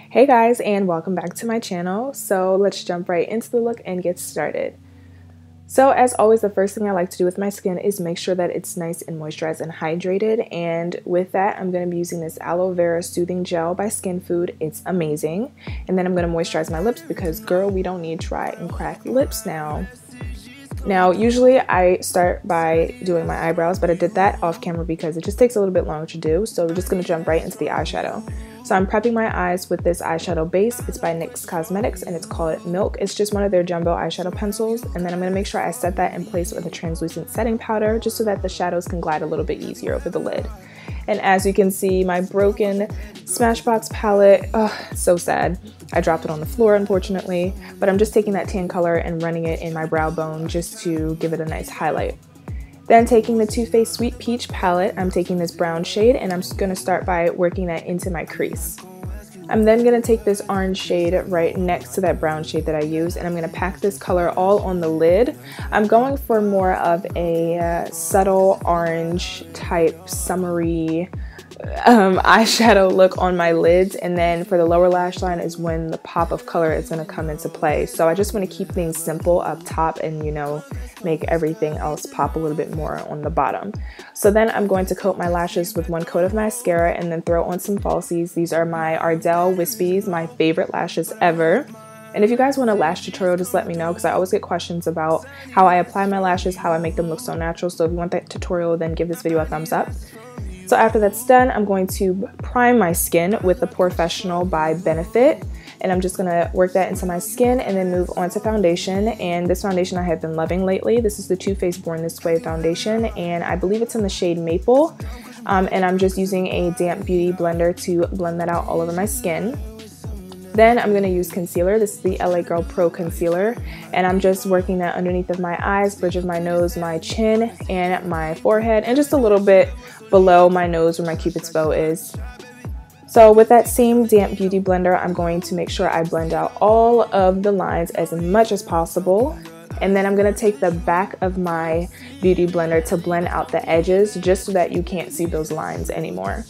Hey guys, and welcome back to my channel. So let's jump right into the look and get started. So as always, the first thing I like to do with my skin is make sure that it's nice and moisturized and hydrated. And with that, I'm going to be using this aloe vera soothing gel by Skin Food. It's amazing. And then I'm going to moisturize my lips because girl, we don't need dry and cracked lips now. Now, usually I start by doing my eyebrows, but I did that off camera because it just takes a little bit longer to do. So we're just going to jump right into the eyeshadow. So I'm prepping my eyes with this eyeshadow base. It's by NYX Cosmetics and it's called Milk. It's just one of their jumbo eyeshadow pencils. And then I'm going to make sure I set that in place with a translucent setting powder just so that the shadows can glide a little bit easier over the lid. And as you can see, my broken Smashbox palette, so sad. I dropped it on the floor, unfortunately, but I'm just taking that tan color and running it in my brow bone just to give it a nice highlight. Then taking the Too Faced Sweet Peach palette, I'm taking this brown shade and I'm just going to start by working that into my crease. I'm then going to take this orange shade right next to that brown shade that I used, and I'm going to pack this color all on the lid. I'm going for more of a subtle orange type summery eyeshadow look on my lids, and then for the lower lash line is when the pop of color is going to come into play. So I just want to keep things simple up top and, you know, make everything else pop a little bit more on the bottom. So then I'm going to coat my lashes with one coat of mascara and then throw on some falsies. These are my Ardell Wispies, my favorite lashes ever. And if you guys want a lash tutorial, just let me know because I always get questions about how I apply my lashes, how I make them look so natural. So if you want that tutorial, then give this video a thumbs up. So after that's done, I'm going to prime my skin with the Professional by Benefit. And I'm just going to work that into my skin and then move on to foundation. And this foundation I have been loving lately. This is the Too Faced Born This Way foundation, and I believe it's in the shade Maple. And I'm just using a damp beauty blender to blend that out all over my skin. Then I'm going to use concealer. This is the LA Girl Pro Concealer, and I'm just working that underneath of my eyes, bridge of my nose, my chin, and my forehead, and just a little bit below my nose where my Cupid's bow is. So with that same damp beauty blender, I'm going to make sure I blend out all of the lines as much as possible. And then I'm going to take the back of my beauty blender to blend out the edges just so that you can't see those lines anymore.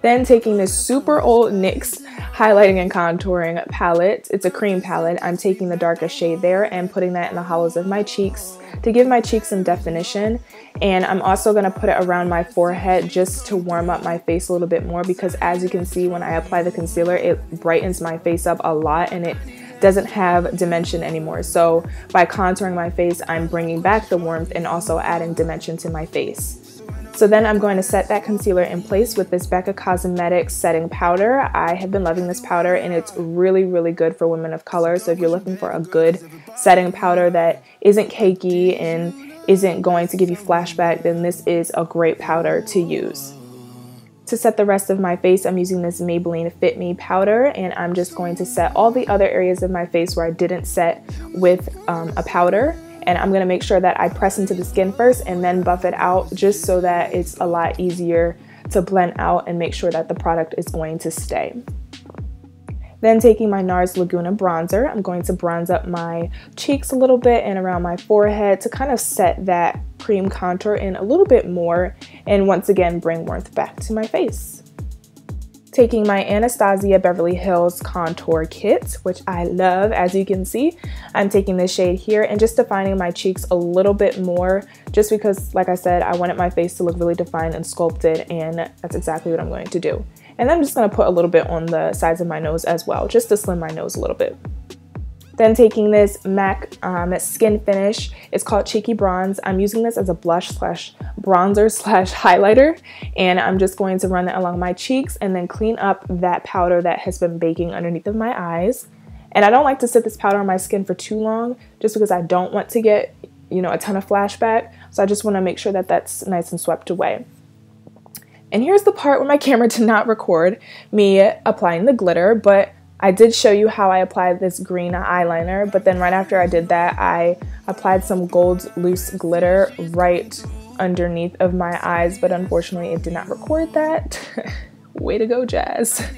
Then taking this super old NYX highlighting and contouring palette, it's a cream palette, I'm taking the darkest shade there and putting that in the hollows of my cheeks to give my cheeks some definition. And I'm also going to put it around my forehead just to warm up my face a little bit more because as you can see, when I apply the concealer, it brightens my face up a lot and it doesn't have dimension anymore. So by contouring my face, I'm bringing back the warmth and also adding dimension to my face. So then I'm going to set that concealer in place with this Becca Cosmetics setting powder. I have been loving this powder and it's really, really good for women of color. So if you're looking for a good setting powder that isn't cakey and isn't going to give you flashback, then this is a great powder to use. To set the rest of my face, I'm using this Maybelline Fit Me powder, and I'm just going to set all the other areas of my face where I didn't set with a powder. And I'm going to make sure that I press into the skin first and then buff it out just so that it's a lot easier to blend out and make sure that the product is going to stay. Then taking my NARS Laguna bronzer, I'm going to bronze up my cheeks a little bit and around my forehead to kind of set that cream contour in a little bit more and once again bring warmth back to my face. Taking my Anastasia Beverly Hills Contour Kit, which I love, as you can see. I'm taking this shade here and just defining my cheeks a little bit more just because, like I said, I wanted my face to look really defined and sculpted, and that's exactly what I'm going to do. And I'm just going to put a little bit on the sides of my nose as well, just to slim my nose a little bit. Then taking this MAC Skin Finish, it's called Cheeky Bronze. I'm using this as a blush slash bronzer slash highlighter, and I'm just going to run that along my cheeks and then clean up that powder that has been baking underneath of my eyes. And I don't like to sit this powder on my skin for too long just because I don't want to get, you know, a ton of flashback. So I just want to make sure that that's nice and swept away. And here's the part where my camera did not record me applying the glitter, but I did show you how I applied this green eyeliner, but then right after I did that, I applied some gold loose glitter right underneath of my eyes, but unfortunately it did not record that. Way to go, Jazz.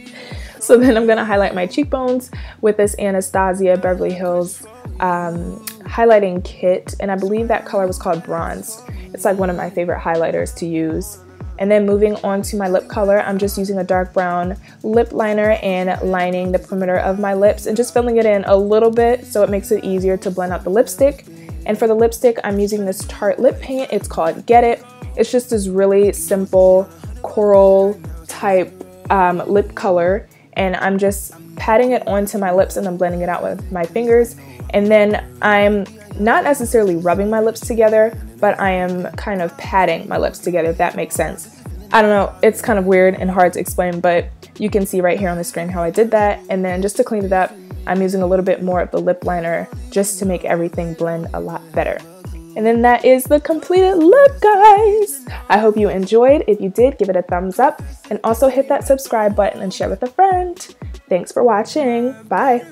So then I'm gonna highlight my cheekbones with this Anastasia Beverly Hills highlighting kit, and I believe that color was called Bronzed. It's like one of my favorite highlighters to use. And then moving on to my lip color, I'm just using a dark brown lip liner and lining the perimeter of my lips and just filling it in a little bit so it makes it easier to blend out the lipstick. And for the lipstick, I'm using this Tarte lip paint. It's called Get It. It's just this really simple coral type lip color, and I'm just patting it onto my lips and then blending it out with my fingers. And then I'm not necessarily rubbing my lips together, but I am kind of patting my lips together, if that makes sense. I don't know, it's kind of weird and hard to explain, but you can see right here on the screen how I did that. And then just to clean it up, I'm using a little bit more of the lip liner just to make everything blend a lot better. And then that is the completed look, guys. I hope you enjoyed. If you did, give it a thumbs up and also hit that subscribe button and share with a friend. Thanks for watching. Bye.